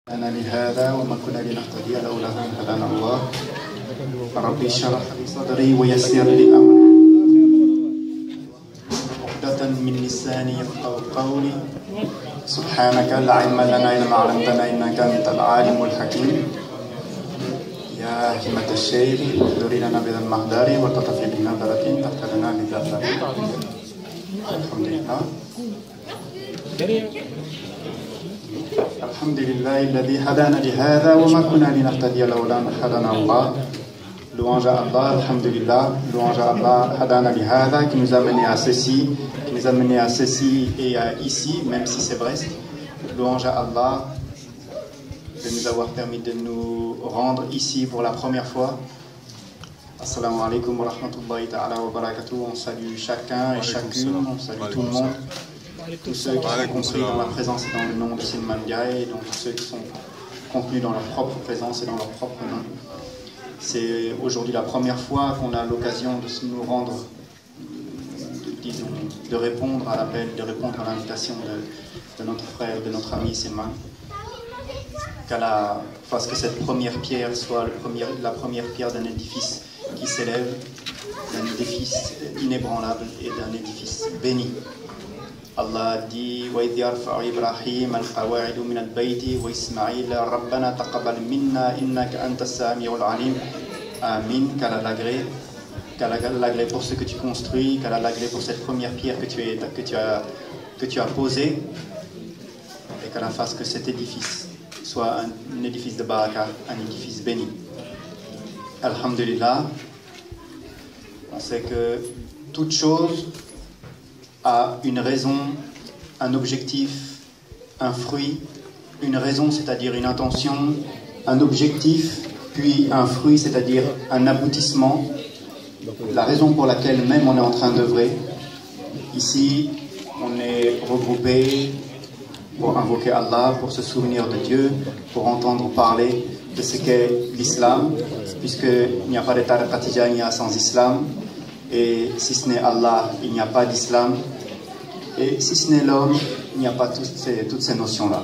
أنا لهذا وما كنا لنهتدي لولا أن هدانا الله ربي اشرح لي صدري ويسر لي أمري عقدة من لساني يفقهوا قولي سبحانك لا علم لنا إلا ما علمتنا إنك أنت العالم الحكيم يا همة الشيخ اهدري لنا بذا المهدار وتطفي بنظرة تحتلنا بذات الحمد لله الحمد لله الذي هدانا لهذا وما كنا لنهتدي لولا أن هدانا الله. Louange à Allah, alhamdulillah, louange à Allah, hadana li hada, qui nous a mené à ceci, qui nous a mené à ceci et à ici, même si c'est Brest. Louange à Allah de nous avoir permis de nous rendre ici pour la première fois. Assalamu alaikum wa rahmatullahi ta'ala wa barakatuh. On salue chacun et chacune, on salue tout le monde. Tous ceux qui sont compris dans la présence et dans le nom de Sinman Ndiaye, et donc tous ceux qui sont contenus dans leur propre présence et dans leur propre nom. C'est aujourd'hui la première fois qu'on a l'occasion de nous rendre, de répondre à l'appel, de répondre à l'invitation de notre frère, de notre ami Sinman. Qu'Allah fasse que cette première pierre soit la première pierre d'un édifice qui s'élève, d'un édifice inébranlable et d'un édifice béni. Allah dit وَإِذْ يَرْفَعُ إِبْرَاهِيمَ الْقَوَاعِدَ مِنَ الْبَيْتِ وَإِسْمَاعِيلَ رَبَّنَا تَقَبَّلْ مِنَّا إِنَّكَ أَنْتَ السَّمِيعُ الْعَلِيمُ. Amin, qu'Allah l'agrée pour ce que tu construis, qu'Allah l'agrée pour cette première pierre que tu as posée, et qu'Allah fasse que cet édifice soit un édifice de baraka, un édifice béni. Alhamdulillah, on sait que toute chose a une raison, un objectif, un fruit, une raison, c'est-à-dire une intention, un objectif, puis un fruit, c'est-à-dire un aboutissement, la raison pour laquelle même on est en train d'œuvrer. Ici, on est regroupés pour invoquer Allah, pour se souvenir de Dieu, pour entendre parler de ce qu'est l'islam, puisqu'il n'y a pas de tariqa tijaniya sans islam, et si ce n'est Allah, il n'y a pas d'islam, et si ce n'est l'homme, il n'y a pas toutes ces notions-là.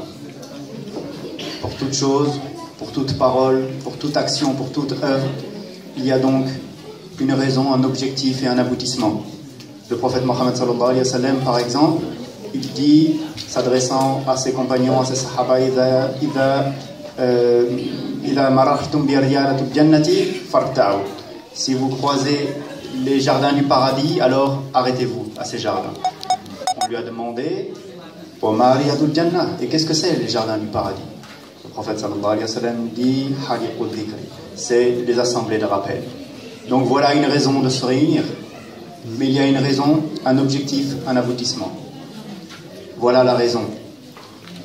Pour toute chose, pour toute parole, pour toute action, pour toute œuvre, il y a donc une raison, un objectif et un aboutissement. Le prophète Mohammed sallallahu alayhi wa sallam, par exemple, il dit, s'adressant à ses compagnons, à ses sahaba, si vous croisez les jardins du paradis, alors arrêtez-vous à ces jardins. On lui a demandé, et qu'est-ce que c'est les jardins du paradis? Le prophète sallallahu alayhi wa sallam dit, c'est les assemblées de rappel. Donc voilà une raison de se réunir, mais il y a une raison, un objectif, un aboutissement. Voilà la raison.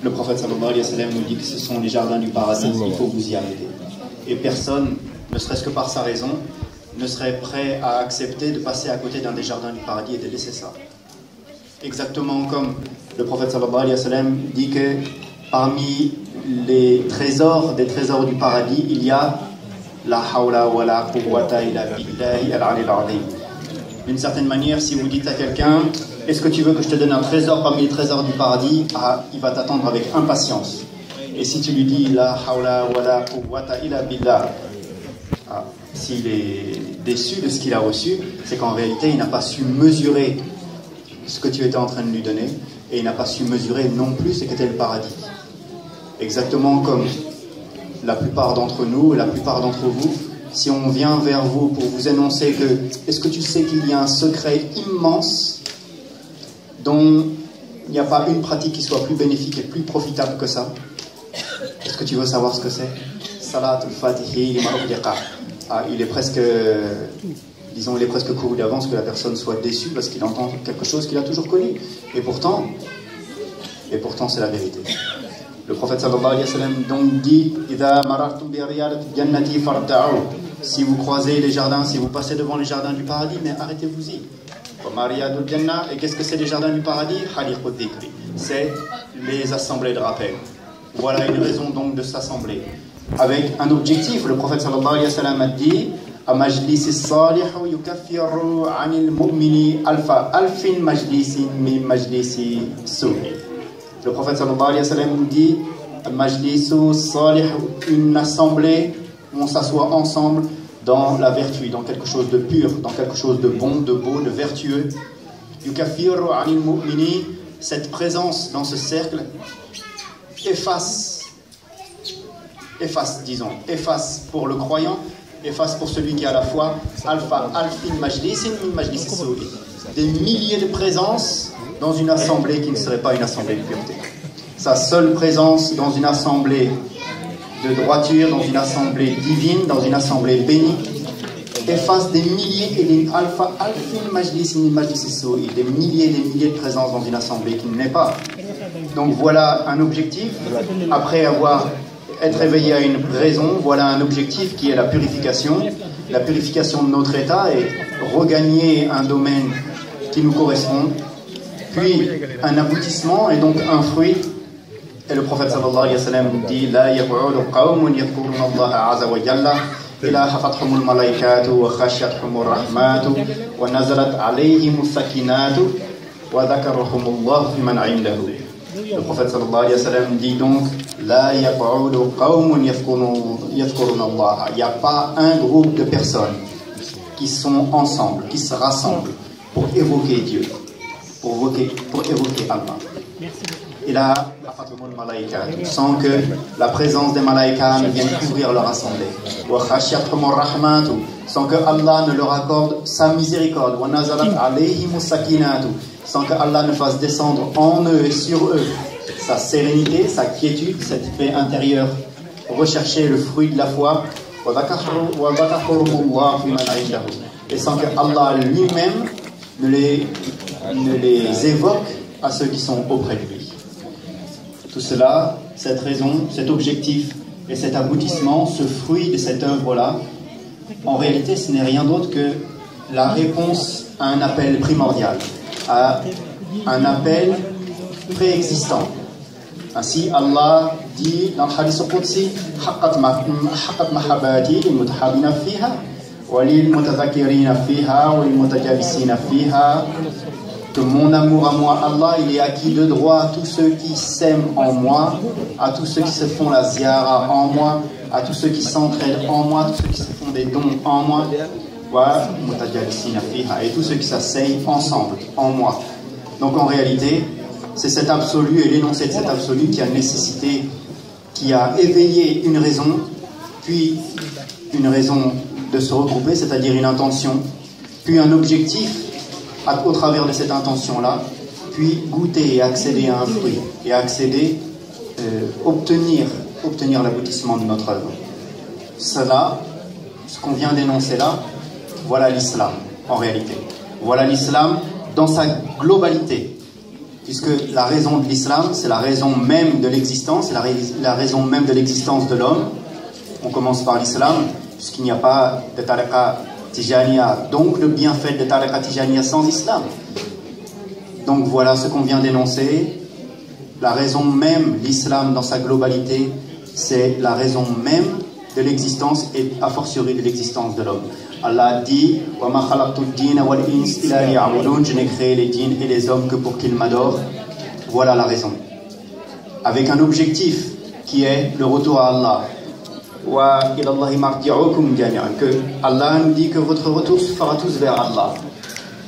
Le prophète sallallahu alayhi wa sallam nous dit que ce sont les jardins du paradis, il faut vous y arrêter. Et personne, ne serait-ce que par sa raison, ne serait prêt à accepter de passer à côté d'un des jardins du paradis et de laisser ça. Exactement comme le prophète sallallahu alayhi wa sallam dit que parmi les trésors des trésors du paradis, il y a la hawla wa la quwwata illa billahi al-ali al-azim. D'une certaine manière, si vous dites à quelqu'un, est-ce que tu veux que je te donne un trésor parmi les trésors du paradis, il va t'attendre avec impatience. Et si tu lui dis la hawla wa la quwwata illa billah, s'il est déçu de ce qu'il a reçu, c'est qu'en réalité, il n'a pas su mesurer ce que tu étais en train de lui donner, et il n'a pas su mesurer non plus ce qu'était le paradis. Exactement comme la plupart d'entre nous, la plupart d'entre vous, si on vient vers vous pour vous annoncer que, est-ce que tu sais qu'il y a un secret immense dont il n'y a pas une pratique qui soit plus bénéfique et plus profitable que ça? Est-ce que tu veux savoir ce que c'est? Salat al-Fatihi lima ughliqa. Il est presque, disons, il est presque couru d'avance que la personne soit déçue parce qu'il entend quelque chose qu'il a toujours connu. Et pourtant c'est la vérité. Le prophète sallallahu alayhi wa sallam donc dit si vous croisez les jardins, si vous passez devant les jardins du paradis, mais arrêtez-vous-y. Et qu'est-ce que c'est les jardins du paradis? C'est les assemblées de rappel. Voilà une raison donc de s'assembler avec un objectif. Le prophète sallallahu alayhi wa sallam a dit majlis salih yukaffiru anil mu'mini alfin majlisin min majlisi su'i. Le prophète sallallahu alayhi wa sallam dit majlisu salih, une assemblée où on s'assoit ensemble dans la vertu, dans quelque chose de pur, dans quelque chose de bon, de beau, de vertueux. Yukaffiru anil mu'minin, cette présence dans ce cercle efface pour le croyant, efface pour celui qui a la foi, alfa alfin majlisin min majlis as-su'i, des milliers de présences dans une assemblée qui ne serait pas une assemblée de pureté. Sa seule présence dans une assemblée de droiture, dans une assemblée divine, dans une assemblée bénie, efface des milliers et des alfa alfin majlisin min majlis as-su'i, des milliers de présences dans une assemblée qui ne l'est pas. Donc voilà un objectif, après être éveillé à une raison, voilà un objectif qui est la purification de notre état et regagner un domaine qui nous correspond, puis un aboutissement et donc un fruit. Et le prophète sallallahu alayhi wa sallam dit La yaq'udu qawmun yadhkuruna Allah azza wa jalla ila hafathumul malaikatu wa khashiyathumur rahmatu wa nazalat alayhimus sakinatu wa dhakarahumullahu fiman 'indahu. Le prophète sallallahu alayhi wa sallam dit donc La yaq'udu qawmun yadhkuruna Allah. Il n'y a pas un groupe de personnes qui sont ensemble, qui se rassemblent pour évoquer Dieu, pour évoquer Allah. Et là, sans que la présence des malaïkas ne vienne couvrir leur assemblée. Sans que Allah ne leur accorde sa miséricorde. Sans que Allah ne fasse descendre en eux et sur eux sa sérénité, sa quiétude, cette paix intérieure. Rechercher le fruit de la foi. Et sans que Allah lui-même ne les évoque à ceux qui sont auprès de lui. Tout cela, cette raison, cet objectif et cet aboutissement, ce fruit de cette œuvre-là, en réalité, ce n'est rien d'autre que la réponse à un appel primordial, à un appel préexistant. Ainsi, Allah dit dans le hadith al-Qudsi haqqat mahabbati lil mutahabbina fiha wa lil mutadhakkirina fiha wa lil mutajalisina fiha, que mon amour à moi, Allah, il est acquis de droit à tous ceux qui s'aiment en moi, à tous ceux qui se font la ziyara en moi, à tous ceux qui s'entraident en moi, à tous ceux qui se font des dons en moi, et tous ceux qui s'asseyent ensemble en moi. Donc en réalité, c'est cet absolu et l'énoncé de cet absolu qui a nécessité, qui a éveillé une raison, puis une raison de se regrouper, c'est-à-dire une intention, puis un objectif au travers de cette intention-là, puis goûter et accéder à un fruit, et accéder, obtenir l'aboutissement de notre œuvre. Cela, ce qu'on vient d'énoncer là, voilà l'islam, en réalité. Voilà l'islam dans sa globalité, puisque la raison de l'islam, c'est la raison même de l'existence, c'est la raison même de l'existence de l'homme. On commence par l'islam, puisqu'il n'y a pas de tariqa Tijaniya, donc le bienfait de tariqa Tijaniya sans islam. Donc voilà ce qu'on vient d'énoncer. La raison même, l'islam dans sa globalité, c'est la raison même de l'existence et a fortiori de l'existence de l'homme. Allah dit je n'ai créé les djinns et les hommes que pour qu'ils m'adorent. Voilà la raison. Avec un objectif qui est le retour à Allah. Que Allah nous dit que votre retour se fera tous vers Allah.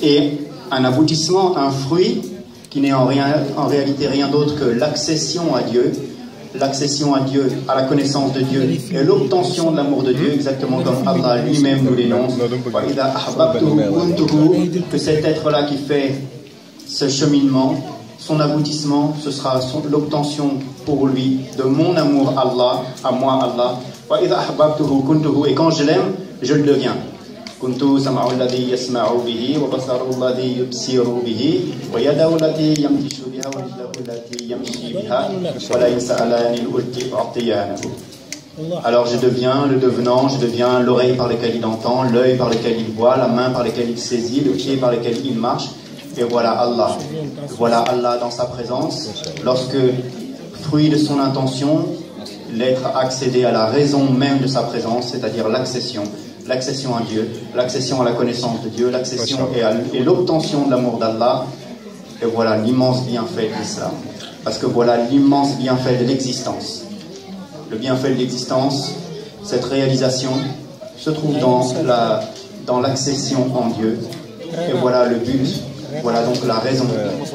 Et un aboutissement, un fruit qui n'est en réalité rien d'autre que l'accession à Dieu, à la connaissance de Dieu et l'obtention de l'amour de Dieu, exactement comme Allah lui-même nous l'énonce. Que cet être-là qui fait ce cheminement, son aboutissement, ce sera l'obtention pour lui de mon amour Allah, à moi Allah. Et quand je l'aime, je le deviens. كنت سمعه الذي يسمع به وبصره الذي يبصر به ويده التي يمشي بها ورجله التي يمشي بها ولئن سألني أعطيانه. Alors je deviens le devenant, je deviens l'oreille par laquelle il entend, l'œil par lequel il voit, la main par laquelle il saisit, le pied par lequel il marche. Et voilà Allah. Voilà Allah dans sa présence. Lorsque, fruit de son intention, l'être accédé à la raison même de sa présence, c'est-à-dire l'accession à Dieu, l'accession à la connaissance de Dieu, l'accession et l'obtention de l'amour d'Allah. Et voilà l'immense bienfait de l'islam. parce que voilà l'immense bienfait de l'existence. Le bienfait de l'existence, cette réalisation, se trouve dans l'accession en Dieu. Et voilà le but, voilà donc la raison,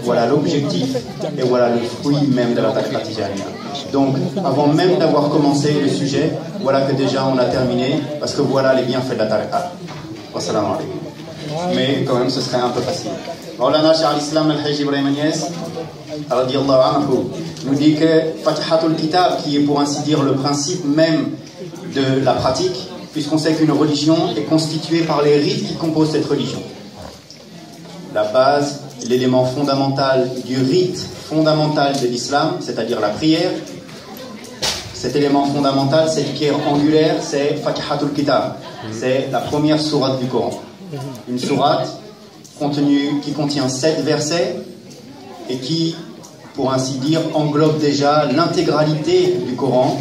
voilà l'objectif, et voilà le fruit même de la tariqa tijaniyya. Donc, avant même d'avoir commencé le sujet, voilà que déjà on a terminé, parce que voilà les bienfaits de la tariqa. Wassalamu alaikum. Mais quand même, ce serait un peu facile. Maulana Cheikh al-Islam al-Hajj Ibrahim Niasse, radiyallahu anhu, nous dit que Fatihatul Kitab, qui est pour ainsi dire le principe même de la pratique, puisqu'on sait qu'une religion est constituée par les rites qui composent cette religion. La base, l'élément fondamental du rite fondamental de l'islam, c'est-à-dire la prière, cet élément fondamental, cette pierre angulaire, c'est Fatihatul Kitab. C'est la première sourate du Coran. Une sourate qui contient 7 versets et qui, pour ainsi dire, englobe déjà l'intégralité du Coran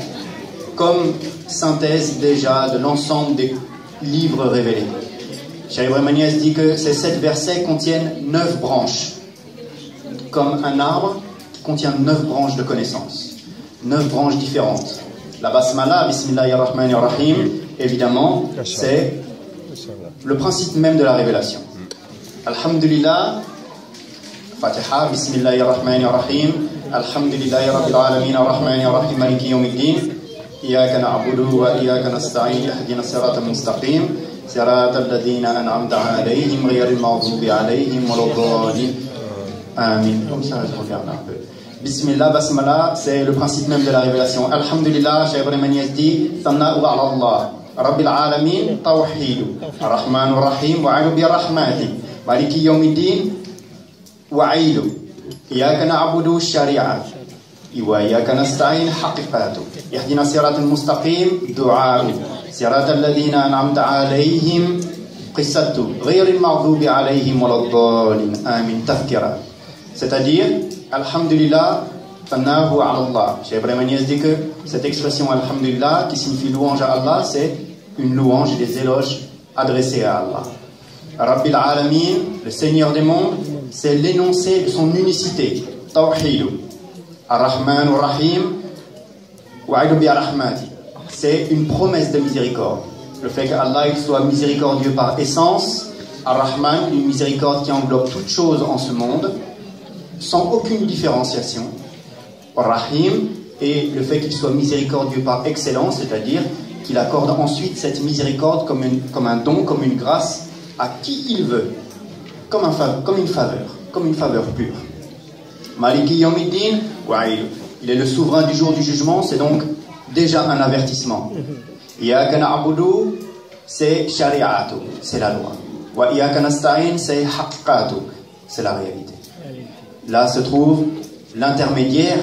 comme synthèse déjà de l'ensemble des livres révélés. Cheikh Ibrahim Niasse dit que ces 7 versets contiennent 9 branches, comme un arbre qui contient 9 branches de connaissances, 9 branches différentes. La basmala, Bismillahirrahmanirrahim, évidemment, c'est le principe même de la révélation. Alhamdulillah, Fatiha, Bismillahirrahmanirrahim, Alhamdulillahi Rabbil Alamin, Ar-Rahmanirrahim, Maliki Yawmiddin, Iyaka na'budu wa iyaka nasta'in, Ihdina siratal mustaqim, siratal ladhina an'amta alayhim, ghayril maghdubi alayhim waladdallin. Amin. Comme ça, je regarde un peu. Bismillah, basmala, c'est le principe même de la révélation. Alhamdulillah, Cheikh Ibrahim Niasse dit, Tanna'u ala Allah, Rabbil Alamin, Tawhidu, Ar-Rahman Ar-Rahim, wa'alu bi rahmati, Maliki Yawmiddin, wa'ailu, Iyaka na'budu shari'a, wa iyaka nasta'in haqiqatu, Ihdina siratal mustaqim, du'a'u, siratal ladhina an'amta alayhim, qissatu, ghayril maghdubi alayhim waladdallin. Amin. Tafkira. C'est-à-dire, Alhamdulillah, Tannahu ala Allah. Cheikh Ibrahim Niasse dit que cette expression Alhamdulillah, qui signifie louange à Allah, c'est une louange et des éloges adressés à Allah. Rabbil Alamin, le Seigneur des mondes, c'est l'énoncé de son unicité. Tawhidu. Ar-Rahman Ar-Rahim, wa'alu bi rahmati. C'est une promesse de miséricorde. Le fait qu'Allah soit miséricordieux par essence, Ar-Rahman, une miséricorde qui englobe toutes choses en ce monde, sans aucune différenciation. Ar-Rahim, et le fait qu'il soit miséricordieux par excellence, c'est-à-dire qu'il accorde ensuite cette miséricorde comme un don, comme une grâce à qui il veut, comme une faveur pure. Maliki Yawmiddin, il est le souverain du jour du jugement, c'est donc déjà un avertissement. Iyaka na'budu, c'est shari'atu, c'est la loi. Wa iyaka nasta'in, c'est haqqatu, c'est la réalité. Là se trouve l'intermédiaire,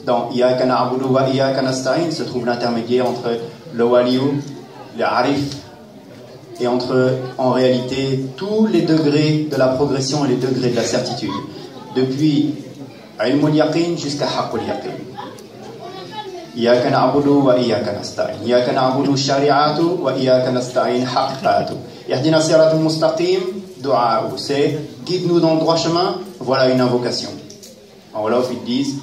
dans Iyaka na'budu wa iyaka nasta'in, se trouve l'intermédiaire entre le waliyu, le arif, et entre, en réalité, tous les degrés de la progression et les degrés de la certitude. Depuis ilmul yaqin jusqu'à haqqul yaqin. Iyaka na'budu wa iyaka nasta'in. Iyaka na'budu shari'atu wa iyaka nasta'in haqqatu. Ihdina siratal mustaqim, du'a'u. C'est guide-nous dans le droit chemin, voilà une invocation. En Wolof, ils disent,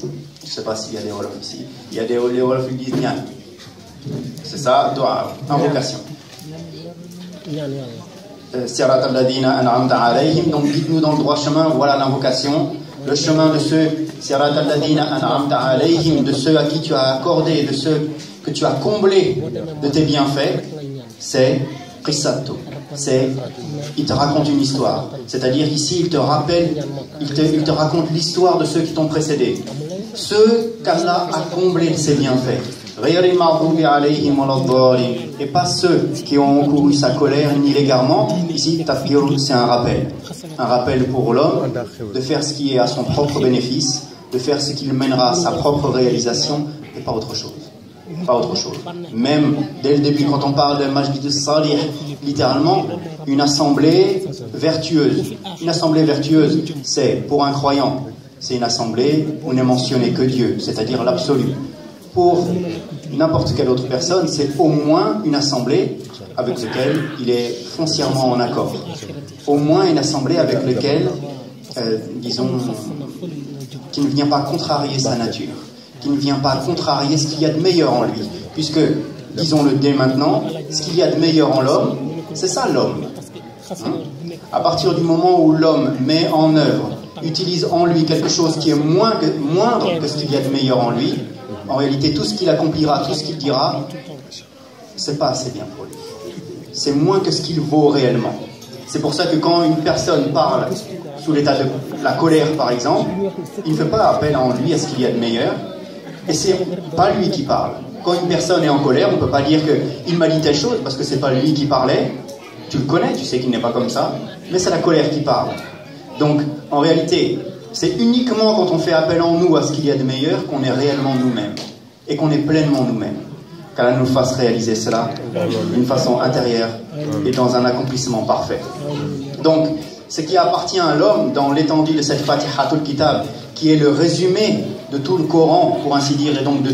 je ne sais pas s'il y a des Wolof ici, il y a des Wolof, ils disent Nyan. C'est ça, du'a, invocation. Siratal ladhina an'amta alayhim, donc guide-nous dans le droit chemin, voilà l'invocation. Le chemin de ceux, Siratal ladhina an'amta alayhim, de ceux à qui tu as accordé, de ceux que tu as comblés de tes bienfaits, c'est qissatu. Il te raconte une histoire. C'est-à-dire ici, il te rappelle, il te raconte l'histoire de ceux qui t'ont précédé. Ceux qu'Allah a comblés de ses bienfaits. Et pas ceux qui ont encouru sa colère ni l'égarement. Ici, tafkir, c'est un rappel. Un rappel pour l'homme de faire ce qui est à son propre bénéfice, de faire ce qui le mènera à sa propre réalisation et pas autre chose. Pas autre chose. Même dès le début, quand on parle de Majlis Salih, littéralement, une assemblée vertueuse. Une assemblée vertueuse, c'est pour un croyant, c'est une assemblée où n'est mentionné que Dieu, c'est-à-dire l'absolu. Pour n'importe quelle autre personne, c'est au moins une assemblée avec laquelle il est foncièrement en accord. Au moins une assemblée avec laquelle, disons, qui ne vient pas contrarier sa nature, qui ne vient pas contrarier ce qu'il y a de meilleur en lui. Puisque, disons-le dès maintenant, ce qu'il y a de meilleur en l'homme, c'est ça l'homme. À partir du moment où l'homme met en œuvre, utilise en lui quelque chose qui est moindre que ce qu'il y a de meilleur en lui, en réalité tout ce qu'il accomplira, tout ce qu'il dira, c'est pas assez bien pour lui. C'est moins que ce qu'il vaut réellement. C'est pour ça que quand une personne parle sous l'état de la colère par exemple, il ne fait pas appel en lui à ce qu'il y a de meilleur, et c'est pas lui qui parle. Quand une personne est en colère, on ne peut pas dire qu'il m'a dit telle chose parce que c'est pas lui qui parlait. Tu le connais, tu sais qu'il n'est pas comme ça, mais c'est la colère qui parle. Donc, en réalité, c'est uniquement quand on fait appel en nous à ce qu'il y a de meilleur qu'on est réellement nous-mêmes et qu'on est pleinement nous-mêmes. Qu'Allah nous fasse réaliser cela d'une façon intérieure et dans un accomplissement parfait. Donc, ce qui appartient à l'homme dans l'étendue de cette Fatihatul Kitab, qui est le résumé de tout le Coran, pour ainsi dire, et donc de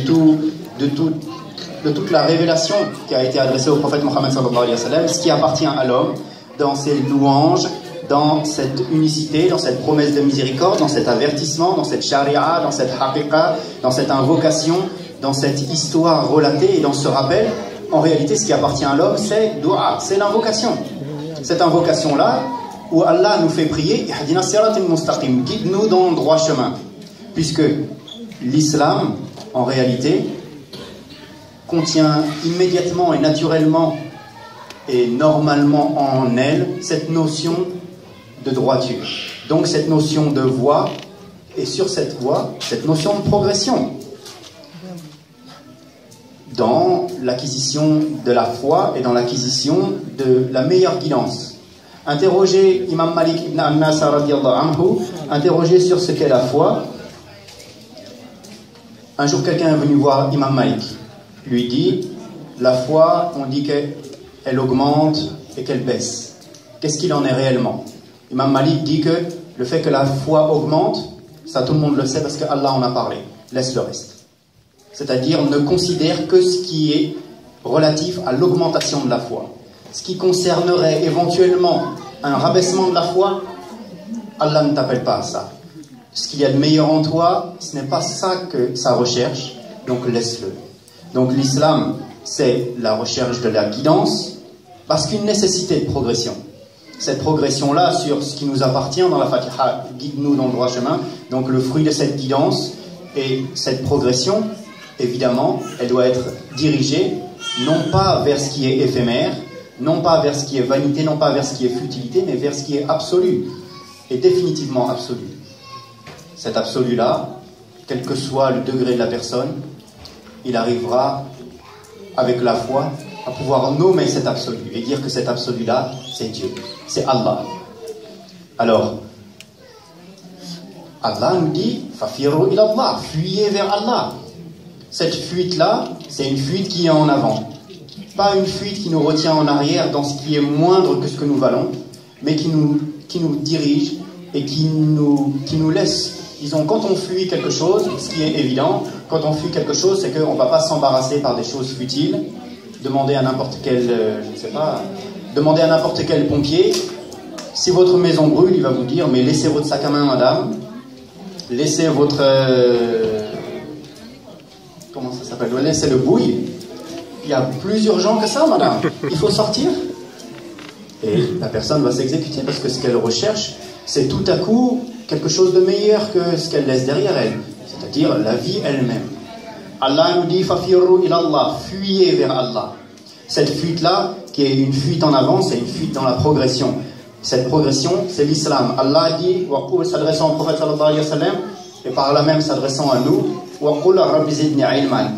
toute la révélation qui a été adressée au prophète Mohammed sallallahu alayhi wa sallam, ce qui appartient à l'homme dans ses louanges, dans cette unicité, dans cette promesse de miséricorde, dans cet avertissement, dans cette sharia, dans cette haqiqa, dans cette invocation, dans cette histoire relatée et dans ce rappel. En réalité, ce qui appartient à l'homme, c'est dua, c'est l'invocation. Cette invocation-là, où Allah nous fait prier, ihdina siratal mustaqim, guide-nous dans le droit chemin. Puisque l'islam, en réalité, contient immédiatement et naturellement et normalement en elle cette notion de droiture. Donc cette notion de voie, et sur cette voie, cette notion de progression dans l'acquisition de la foi et dans l'acquisition de la meilleure guidance. Interrogez Imam Malik ibn Anas radiyallahu anhu, interrogez sur ce qu'est la foi. Un jour quelqu'un est venu voir Imam Malik, lui dit, la foi, on dit qu'elle augmente et qu'elle baisse. Qu'est-ce qu'il en est réellement? Imam Malik dit que le fait que la foi augmente, ça tout le monde le sait parce qu'Allah en a parlé. Laisse le reste. C'est-à-dire ne considère que ce qui est relatif à l'augmentation de la foi. Ce qui concernerait éventuellement un rabaissement de la foi, Allah ne t'appelle pas à ça. Ce qu'il y a de meilleur en toi, ce n'est pas ça que sa recherche, donc laisse-le. Donc l'islam, c'est la recherche de la guidance, parce qu'une nécessité de progression. Cette progression-là, sur ce qui nous appartient dans la Fatiha, guide-nous dans le droit chemin, donc le fruit de cette guidance et cette progression, évidemment, elle doit être dirigée, non pas vers ce qui est éphémère, non pas vers ce qui est vanité, non pas vers ce qui est futilité, mais vers ce qui est absolu, et définitivement absolu. Cet absolu-là, quel que soit le degré de la personne, il arrivera, avec la foi, à pouvoir nommer cet absolu, et dire que cet absolu-là, c'est Dieu, c'est Allah. Alors, Allah nous dit, Fafirru ilallah, fuyez vers Allah. Cette fuite-là, c'est une fuite qui est en avant. Pas une fuite qui nous retient en arrière dans ce qui est moindre que ce que nous valons, mais qui nous dirige et qui nous laisse. Disons, quand on fuit quelque chose, ce qui est évident, quand on fuit quelque chose, c'est qu'on ne va pas s'embarrasser par des choses futiles. Demandez à n'importe quel, demandez à n'importe quel pompier, si votre maison brûle, il va vous dire, mais laissez votre sac à main, madame, laissez votre... comment ça s'appelle? Laissez le bouille. Il y a plus urgent que ça, madame. Il faut sortir. Et la personne va s'exécuter parce que ce qu'elle recherche, c'est tout à coup quelque chose de meilleur que ce qu'elle laisse derrière elle. C'est-à-dire la vie elle-même. Allah nous dit, Fafirru ilallah, fuyez vers Allah. Cette fuite-là, qui est une fuite en avant, c'est une fuite dans la progression. Cette progression, c'est l'islam. Allah dit, s'adressant au prophète sallallahu alayhi wa sallam, et par là même s'adressant à nous,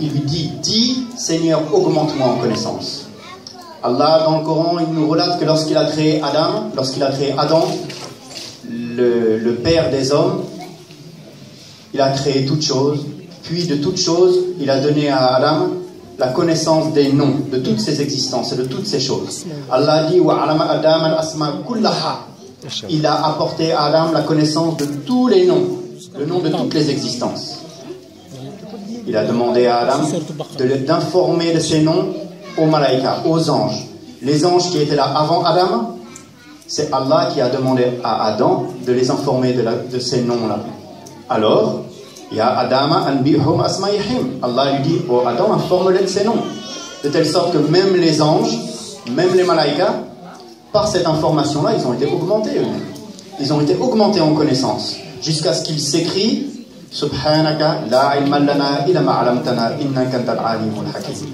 il lui dit, dis, Seigneur, augmente-moi en connaissance. Allah, dans le Coran, il nous relate que lorsqu'il a créé Adam, le père des hommes, il a créé toutes choses, puis de toutes choses, il a donné à Adam la connaissance des noms, de toutes ses existences et de toutes ces choses. Allah dit, il a apporté à Adam la connaissance de tous les noms, le nom de toutes les existences. Il a demandé à Adam d'informer de ces noms aux malaïkas, aux anges. Les anges qui étaient là avant Adam, c'est Allah qui a demandé à Adam de les informer de ces noms-là. Alors, Ya Adama anbihum asmaihim. Allah lui dit, oh Adam, informe-les de ses noms. De telle sorte que même les anges, même les malaïkas, par cette information-là, ils ont été augmentés eux-mêmes. Ils ont été augmentés en connaissance. Jusqu'à ce qu'ils s'écrient Subhanaka la ilma lana illa ma 'allamtana innaka antal alimul hakim.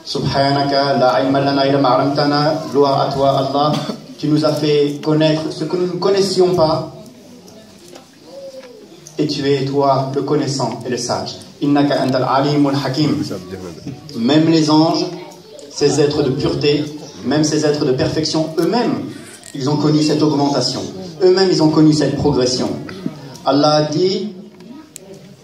Subhanaka la ilma lana illa ma 'allamtana. Gloire à toi Allah, tu nous as fait connaître ce que nous ne connaissions pas. Et tu es toi le connaissant et le sage. Innaka antal alimul hakim. Même les anges, ces êtres de pureté, même ces êtres de perfection, eux-mêmes, ils ont connu cette augmentation. Eux-mêmes, ils ont connu cette progression. Allah dit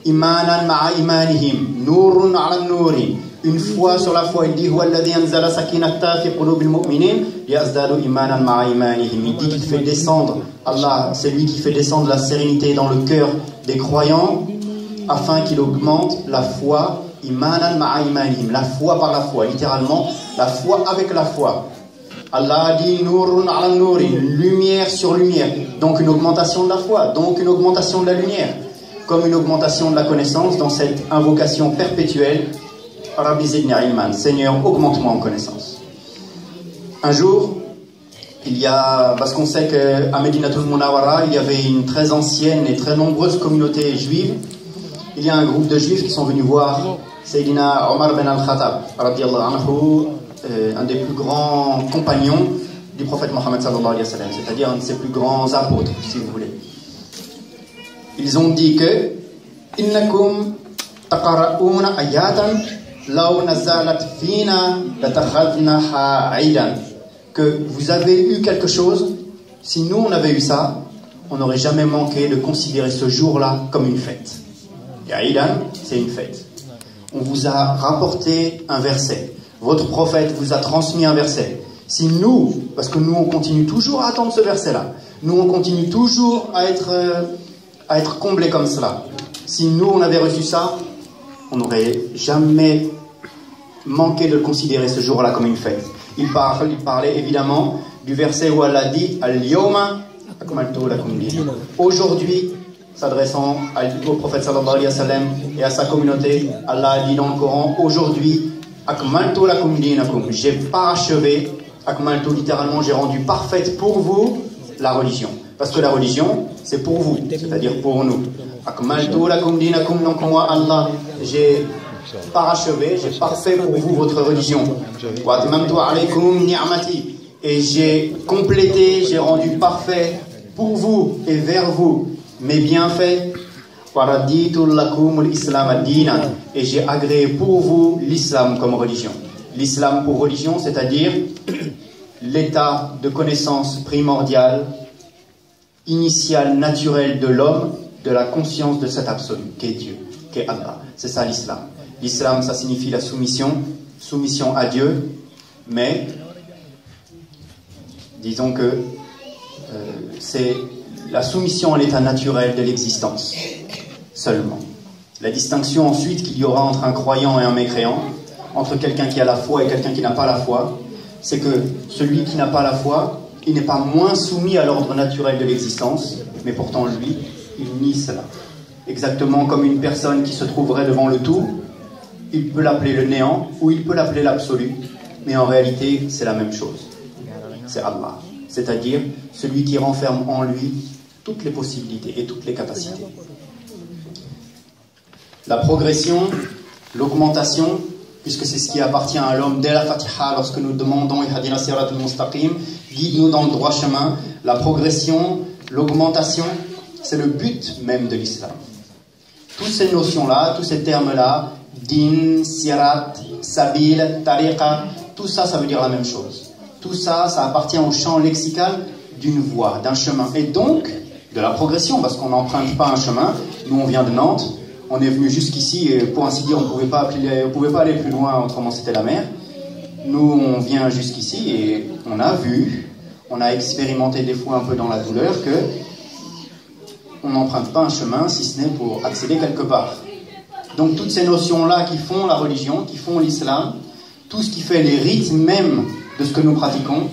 Imanan ma'a imanihim, nurun ala nurin. Une foi sur la foi, il dit Huwa alladhi anzala sakinata fi qulubil mu'minin liyazdadu imanan ma'a imanihim. Il dit qu'il fait descendre, Allah, c'est lui qui fait descendre la sérénité dans le cœur des croyants afin qu'il augmente la foi. Imanan ma'a imanihim, la foi par la foi, littéralement, la foi avec la foi. Allah dit Nurun ala nurin, lumière sur lumière, donc une augmentation de la foi, donc une augmentation de la lumière, comme une augmentation de la connaissance dans cette invocation perpétuelle Rabbi zidni ilman, Seigneur, augmente-moi en connaissance. Un jour, il y a, parce qu'on sait qu'à Medinatul Munawwara, il y avait une très ancienne et très nombreuse communauté juive. Il y a un groupe de juifs qui sont venus voir Sayyidina Omar ben al-Khattab, radiyallahu anhu, un des plus grands compagnons du prophète Mohammed sallallahu alayhi wa sallam, c'est-à-dire un de ses plus grands apôtres, si vous voulez. Ils ont dit que innakum taqara'una ayatan law nazalat fina latakhadnaha aidan, que vous avez eu quelque chose, si nous on avait eu ça, on n'aurait jamais manqué de considérer ce jour-là comme une fête. Et aidan, c'est une fête. On vous a rapporté un verset. Votre prophète vous a transmis un verset. Si nous, parce que nous on continue toujours à attendre ce verset-là, nous on continue toujours à être comblés comme cela. Si nous on avait reçu ça, on n'aurait jamais manqué de considérer ce jour-là comme une fête. Il parlait évidemment du verset où Allah dit Al-Yawma akmaltu lakum dinakum. Aujourd'hui, s'adressant au prophète sallallahu alayhi wa sallam et à sa communauté, Allah a dit dans le Coran, aujourd'hui, akmaltu lakum dinakum, j'ai parachevé, akmaltu littéralement, j'ai rendu parfaite pour vous la religion. Parce que la religion, c'est pour vous, c'est-à-dire pour nous. Akmaltu lakum dinakum, donc moi, Allah, j'ai parachevé, j'ai parfait pour vous votre religion. Wa atmamtu alaykum ni'mati, et j'ai complété, j'ai rendu parfait pour vous et vers vous mes bienfaits. Wa raditu lakum al-islam ad-dinan, et j'ai agréé pour vous l'islam comme religion. L'islam pour religion, c'est-à-dire l'état de connaissance primordial, initial, naturel de l'homme, de la conscience de cet absolu, qu'est Dieu, qu'est Allah. C'est ça l'islam. L'islam, ça signifie la soumission à Dieu, mais disons que c'est la soumission à l'état naturel de l'existence, seulement. La distinction ensuite qu'il y aura entre un croyant et un mécréant, entre quelqu'un qui a la foi et quelqu'un qui n'a pas la foi, c'est que celui qui n'a pas la foi, il n'est pas moins soumis à l'ordre naturel de l'existence, mais pourtant lui, il nie cela. Exactement comme une personne qui se trouverait devant le tout, il peut l'appeler le néant ou il peut l'appeler l'absolu, mais en réalité c'est la même chose. C'est Allah, c'est-à-dire celui qui renferme en lui toutes les possibilités et toutes les capacités. La progression, l'augmentation, puisque c'est ce qui appartient à l'homme dès la Fatiha lorsque nous demandons Ihdina siratal mustaqim, guide-nous dans le droit chemin. La progression, l'augmentation, c'est le but même de l'islam. Toutes ces notions-là, tous ces termes-là, din, sirat, sabil, tariqa, tout ça, ça veut dire la même chose. Tout ça, ça appartient au champ lexical d'une voie, d'un chemin. Et donc, de la progression, parce qu'on n'emprunte pas un chemin. Nous, on vient de Nantes, on est venu jusqu'ici, et pour ainsi dire, on ne pouvait pas aller plus loin, autrement c'était la mer. Nous, on vient jusqu'ici et on a vu, on a expérimenté des fois un peu dans la douleur que on n'emprunte pas un chemin si ce n'est pour accéder quelque part. Donc toutes ces notions-là qui font la religion, qui font l'islam, tout ce qui fait les rites même de ce que nous pratiquons,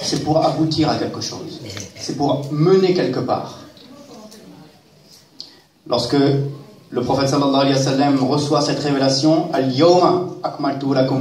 c'est pour aboutir à quelque chose. C'est pour mener quelque part. Lorsque le prophète sallallahu alayhi wa sallam reçoit cette révélation, Al-Yawma akmaltu lakum